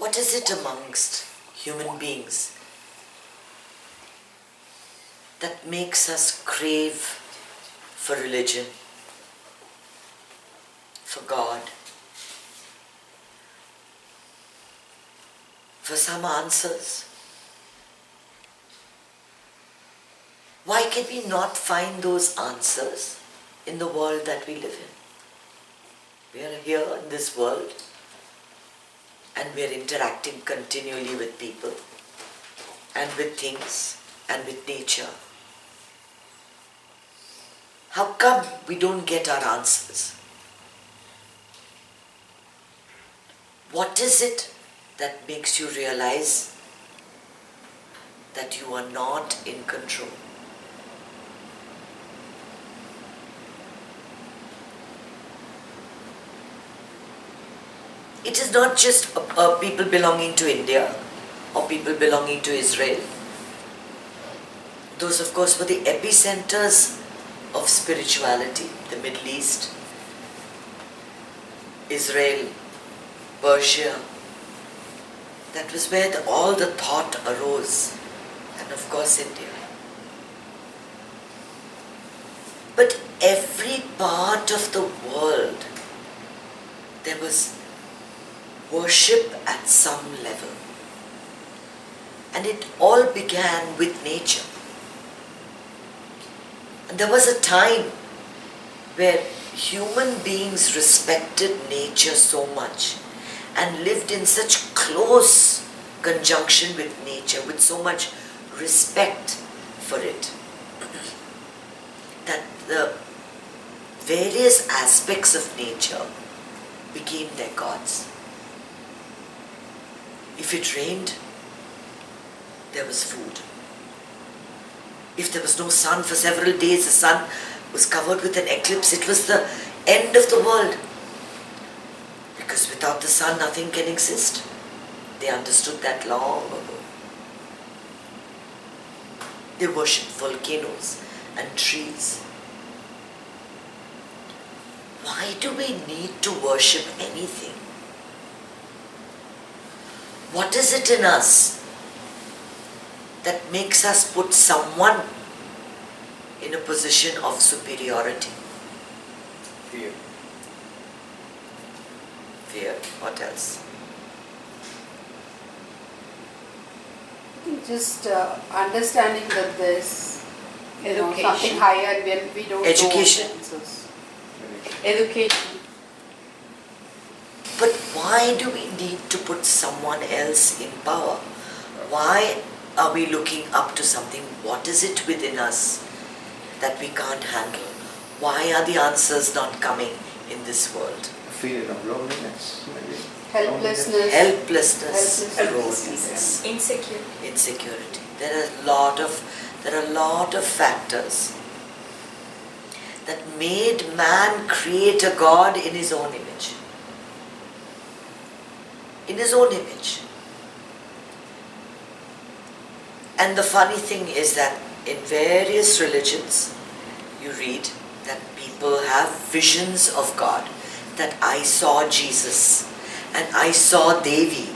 What is it amongst human beings that makes us crave for religion, for God, for some answers? Why can we not find those answers in the world that we live in? We are here in this world and we are interacting continually with people and with things and with nature. How come we don't get our answers? What is it that makes you realize that you are not in control? It is not just people belonging to India or people belonging to Israel. Those, of course, were the epicenters of spirituality. The Middle East, Israel, Persia. That was where all the thought arose. And of course, India. But every part of the world, there was worship at some level. And it all began with nature. And there was a time where human beings respected nature so much and lived in such close conjunction with nature, with so much respect for it, that the various aspects of nature became their gods. If it rained, there was food. If there was no sun for several days, the sun was covered with an eclipse, it was the end of the world. Because without the sun, nothing can exist. They understood that long ago. They worshipped volcanoes and trees. Why do we need to worship anything? What is it in us that makes us put someone in a position of superiority? Fear. Fear. What else? I think just understanding that there's Education. Something higher when we don't Education. know the answers. Education. But why do we need to put someone else in power? Why are we looking up to something? What is it within us that we can't handle? Why are the answers not coming in this world? Feeling of loneliness, maybe. Helplessness. Helplessness, Helplessness. loneliness, Insecure. insecurity. There are a lot of factors that made man create a God in his own image. In his own image. And the funny thing is that in various religions, you read that people have visions of God. That I saw Jesus, and I saw Devi,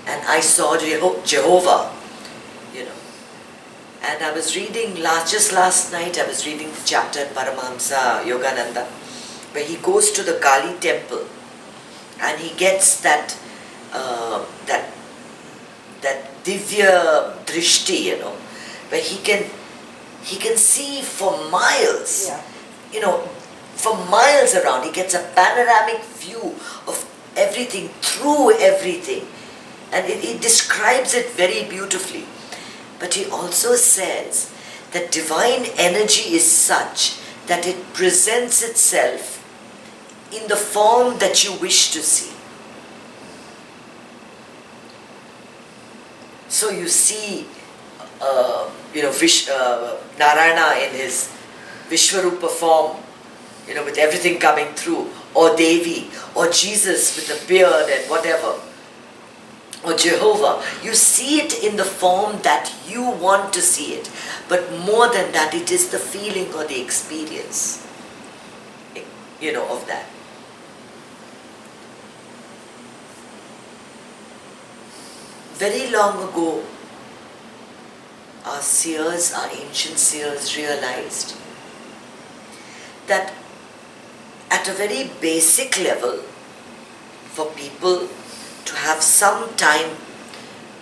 and I saw Jehovah, And I was reading, just last night, I was reading the chapter in Hamsa, Yogananda, where he goes to the Kali temple, and he gets that divya drishti, where he can see for miles, for miles around. He gets a panoramic view of everything, through everything, and it describes it very beautifully. But he also says that divine energy is such that it presents itself in the form that you wish to see. So you see, Narayana in his Vishwarupa form, with everything coming through, or Devi, or Jesus with the beard and whatever, or Jehovah. You see it in the form that you want to see it. But more than that, it is the feeling or the experience, of that. very long ago, our seers, our ancient seers realized that at a very basic level, for people to have some time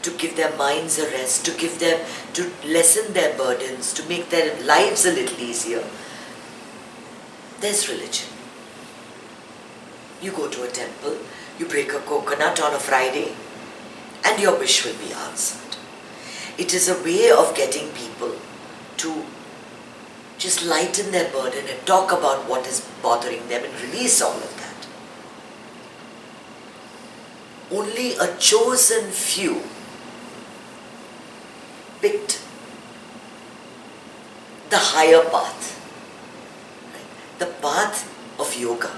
to give their minds a rest, to lessen their burdens, to make their lives a little easier, there's religion. You go to a temple, you break a coconut on a Friday, and your wish will be answered. It is a way of getting people to just lighten their burden and talk about what is bothering them and release all of that. Only a chosen few picked the higher path, the path of yoga,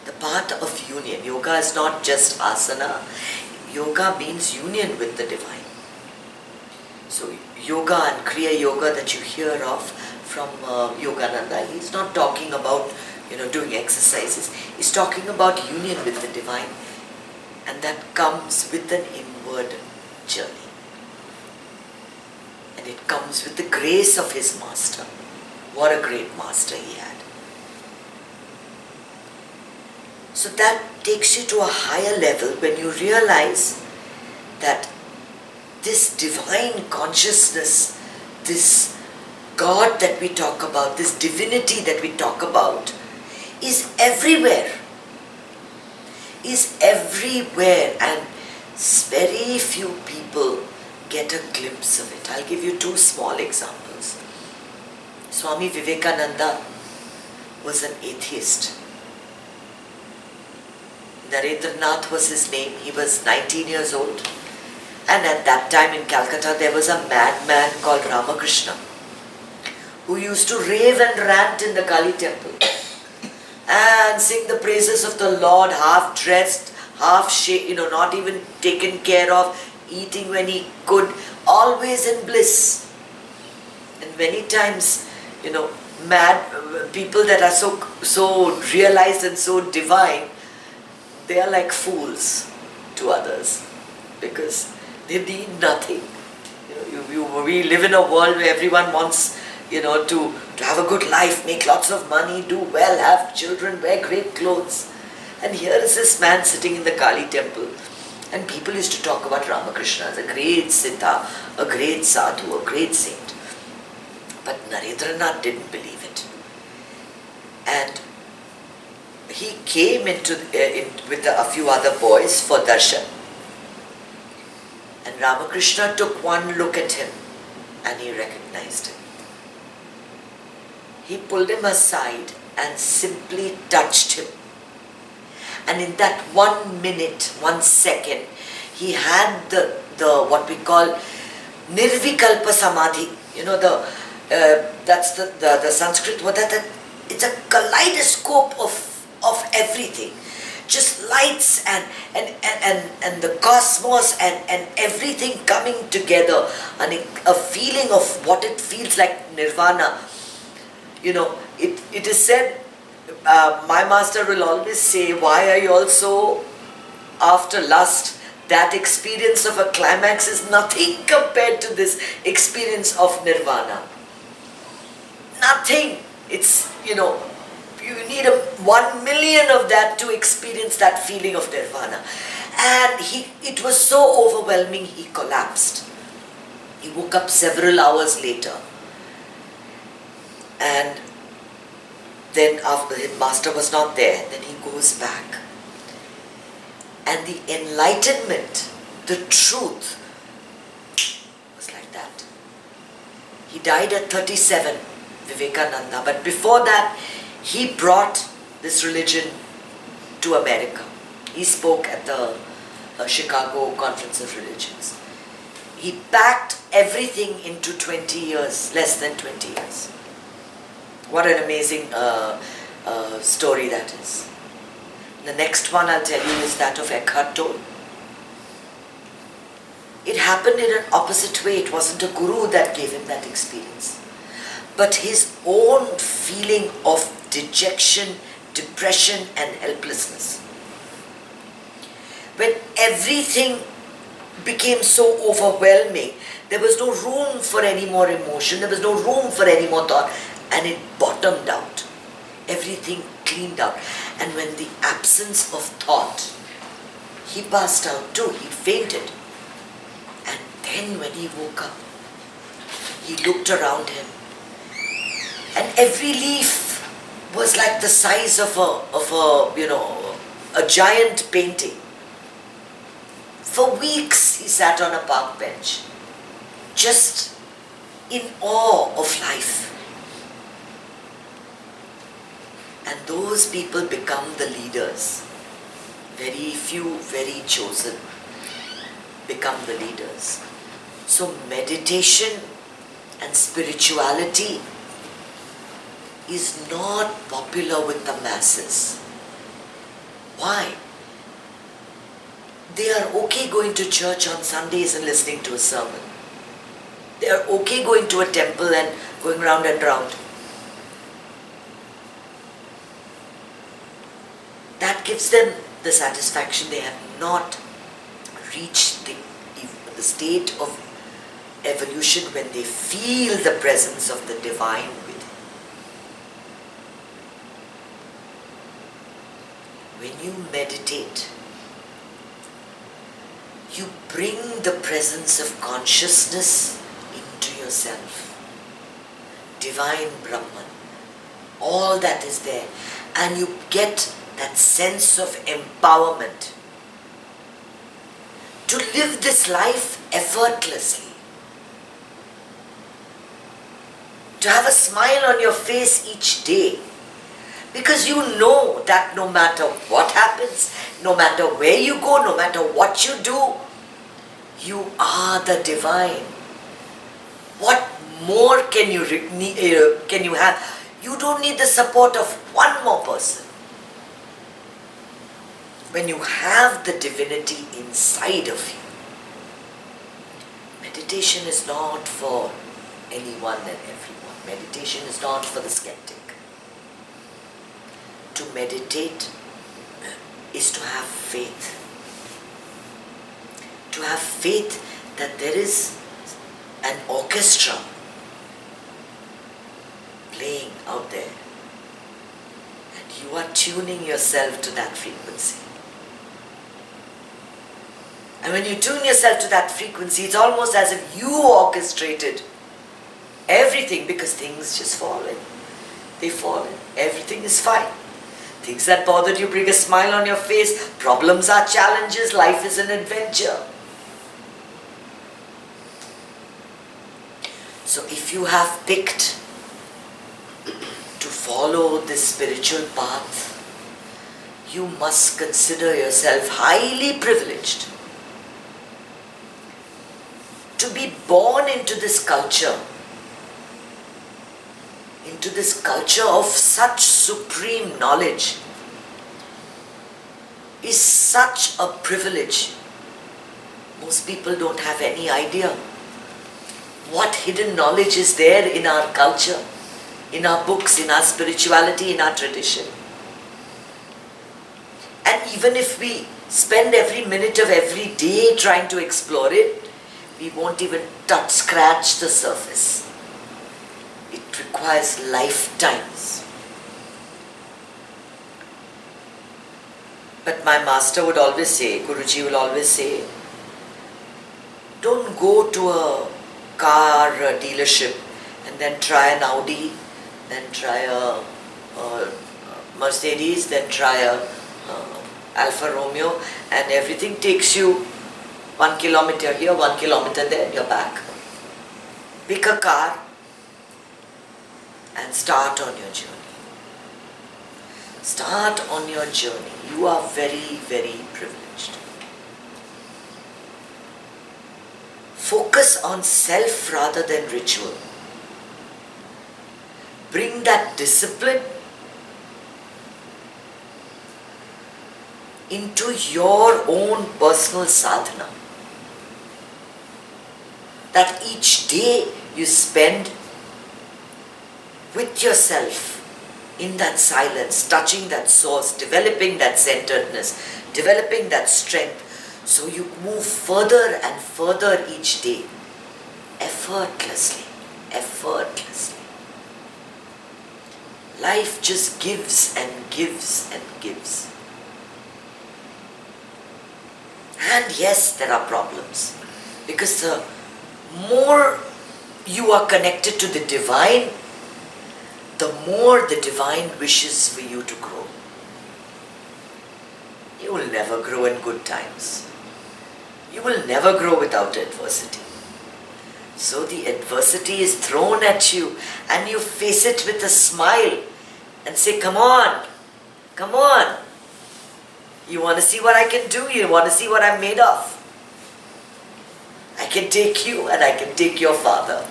the path of union. Yoga is not just asana. Yoga means union with the divine. So yoga and Kriya Yoga that you hear of from Yogananda, he's not talking about doing exercises. He's talking about union with the divine, and that comes with an inward journey. And it comes with the grace of his master. What a great master he had. So that takes you to a higher level when you realize that this divine consciousness, this God that we talk about, this divinity that we talk about, is everywhere. Is everywhere, and very few people get a glimpse of it. I'll give you two small examples. Swami Vivekananda was an atheist. Narendranath was his name. He was 19 years old. And at that time in Calcutta, there was a madman called Ramakrishna who used to rave and rant in the Kali temple and sing the praises of the Lord, half dressed, half shaved, not even taken care of, eating when he could, always in bliss. And many times, mad people that are so realized and so divine, they are like fools to others because they need nothing. We live in a world where everyone wants, to have a good life, make lots of money, do well, have children, wear great clothes. And here is this man sitting in the Kali temple, and people used to talk about Ramakrishna as a great siddha, a great sadhu, a great saint. But Narendranath didn't believe it. And he came with a few other boys for darshan. And Ramakrishna took one look at him and he recognized him. He pulled him aside and simply touched him. And in that 1 minute, 1 second, he had the what we call nirvikalpa samadhi. That's the Sanskrit word. It's a kaleidoscope of everything. Just lights and the cosmos and everything coming together, and a feeling of what it feels like nirvana. It is said, my master will always say, why are you all so after lust? That experience of a climax is nothing compared to this experience of nirvana. Nothing. It's, you need 1 million of that to experience that feeling of nirvana. And it was so overwhelming, he collapsed. He woke up several hours later. And then after his master was not there, then he goes back. And the enlightenment, the truth, was like that. He died at 37, Vivekananda. But before that, he brought this religion to America. He spoke at the Chicago Conference of Religions. He packed everything into 20 years, less than 20 years. What an amazing story that is. The next one I'll tell you is that of Eckhart Tolle. It happened in an opposite way. It wasn't a guru that gave him that experience, but his own feeling of dejection, depression and helplessness. When everything became so overwhelming. There was no room for any more emotion, there was no room for any more thought, and it bottomed out. Everything cleaned out. And when the absence of thought, he passed out too, he fainted. And then when he woke up, he looked around him, and every leaf was like the size of a giant painting. For weeks he sat on a park bench, just in awe of life. And those people become the leaders. Very few, very chosen become the leaders. So meditation and spirituality is not popular with the masses. Why? They are okay going to church on Sundays and listening to a sermon. They are okay going to a temple and going round and round. That gives them the satisfaction they have not reached the state of evolution when they feel the presence of the divine within. When you meditate, you bring the presence of consciousness into yourself. Divine Brahman, all that is there, and you get that sense of empowerment to live this life effortlessly, to have a smile on your face each day, because you know that no matter what happens, no matter where you go, no matter what you do, you are the divine. What more can you have? You don't need the support of one more person. When you have the divinity inside of you, meditation is not for anyone and everyone. Meditation is not for the skeptic. To meditate is to have faith. To have faith that there is an orchestra playing out there, and you are tuning yourself to that frequency. And when you tune yourself to that frequency, it's almost as if you orchestrated everything, because things just fall in. They fall in. Everything is fine. Things that bothered you bring a smile on your face. Problems are challenges. Life is an adventure. So if you have picked to follow this spiritual path, you must consider yourself highly privileged to be born into this culture of such supreme knowledge is such a privilege. Most people don't have any idea what hidden knowledge is there in our culture, in our books, in our spirituality, in our tradition. And even if we spend every minute of every day trying to explore it, we won't even scratch the surface. It requires lifetimes. But my master would always say, Guruji will always say, don't go to a car dealership and then try an Audi, then try a Mercedes, then try a Alfa Romeo, and everything takes you 1 kilometer here, 1 kilometer there, and you're back. Pick a car and start on your journey. Start on your journey. You are very, very privileged. Focus on self rather than ritual. Bring that discipline into your own personal sadhana. That each day you spend with yourself in that silence, touching that source, developing that centeredness, developing that strength, So you move further and further each day, effortlessly, effortlessly. Life just gives and gives and gives. And yes, there are problems, because the more you are connected to the divine, the more the divine wishes for you to grow. You will never grow in good times. You will never grow without adversity. So the adversity is thrown at you and you face it with a smile and say, come on, come on. You want to see what I can do? You want to see what I'm made of? I can take you and I can take your father.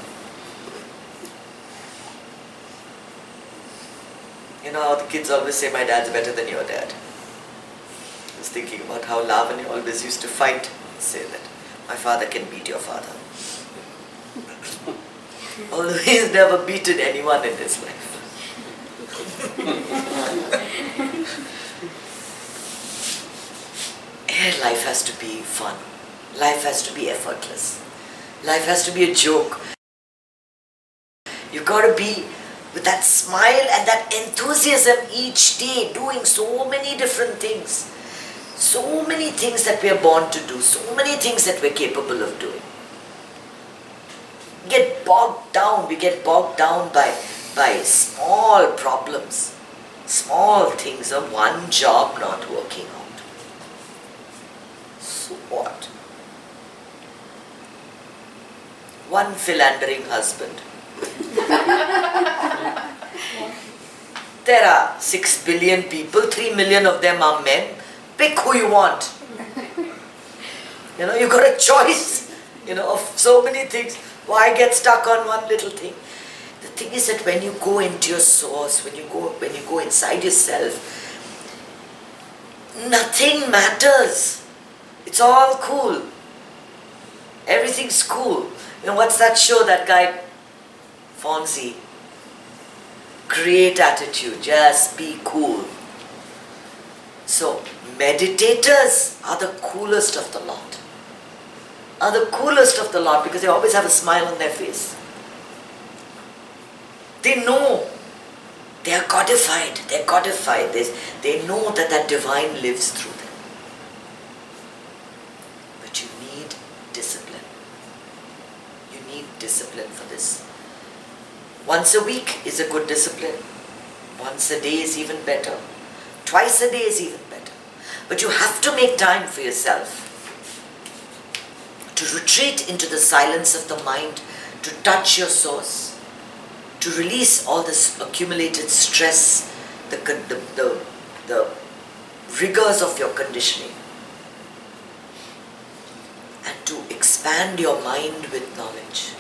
You know how the kids always say, my dad's better than your dad. I was thinking about how Lavanya always used to fight and say that my father can beat your father. Although he's never beaten anyone in his life. Life has to be fun. Life has to be effortless. Life has to be a joke. You've got to be with that smile and that enthusiasm each day, doing so many different things. So many things that we are born to do, so many things that we're capable of doing. We get bogged down by small problems, small things of one job not working out. So what? One philandering husband. There are 6 billion people, 3 million of them are men. Pick who you want. You've got a choice, of so many things. Why get stuck on one little thing? The thing is that when you go into your source, when you go inside yourself, nothing matters. It's all cool. Everything's cool. What's that show, that guy, Fonzie? Great attitude, just be cool. So, meditators are the coolest of the lot. Are the coolest of the lot because they always have a smile on their face. They know they are codified. They're codified. They know that that divine lives through them. But you need discipline. You need discipline for this. Once a week is a good discipline. Once a day is even better. Twice a day is even better. But you have to make time for yourself. To retreat into the silence of the mind, to touch your source, to release all this accumulated stress, the rigors of your conditioning, and to expand your mind with knowledge.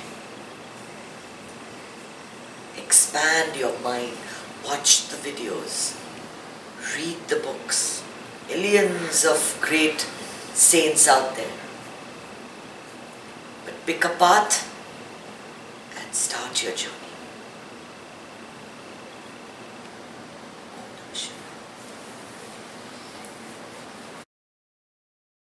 Expand your mind, watch the videos, read the books, millions of great saints out there. But pick a path and start your journey.